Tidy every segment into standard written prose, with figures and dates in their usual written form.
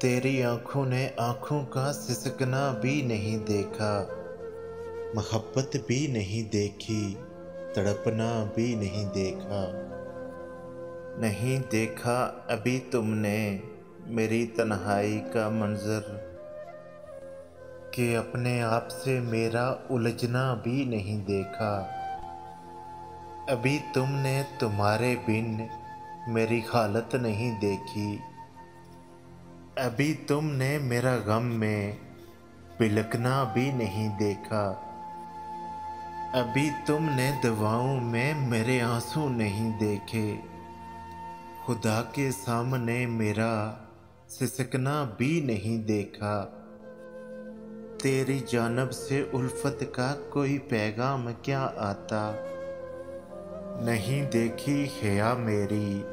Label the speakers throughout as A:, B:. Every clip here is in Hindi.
A: तेरी आँखों ने आँखों का सिसकना भी नहीं देखा, मोहब्बत भी नहीं देखी, तड़पना भी नहीं देखा। नहीं देखा अभी तुमने मेरी तन्हाई का मंज़र, कि अपने आप से मेरा उलझना भी नहीं देखा। अभी तुमने तुम्हारे बिन मेरी हालत नहीं देखी, अभी तुमने मेरा गम में बिलकना भी नहीं देखा। अभी तुमने दवाओं में मेरे आंसू नहीं देखे, खुदा के सामने मेरा सिसकना भी नहीं देखा। तेरी जानब से उल्फत का कोई पैगाम क्या आता, नहीं देखी हया मेरी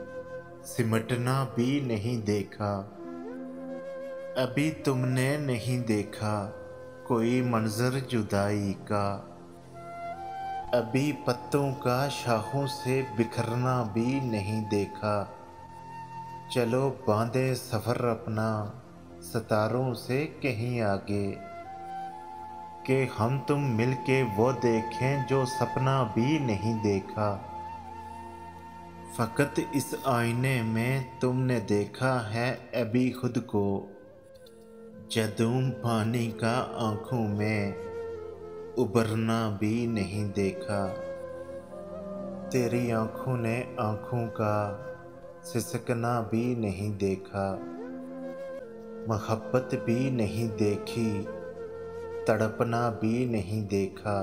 A: सिमटना भी नहीं देखा। अभी तुमने नहीं देखा कोई मंजर जुदाई का, अभी पत्तों का शाखों से बिखरना भी नहीं देखा। चलो बांधे सफ़र अपना सितारों से कहीं आगे, कि हम तुम मिलके वो देखें जो सपना भी नहीं देखा। फ़कत इस आईने में तुमने देखा है अभी खुद को, जदूम पानी का आँखों में उबरना भी नहीं देखा। तेरी आँखों ने आँखों का सिसकना भी नहीं देखा, मोहब्बत भी नहीं देखी, तड़पना भी नहीं देखा।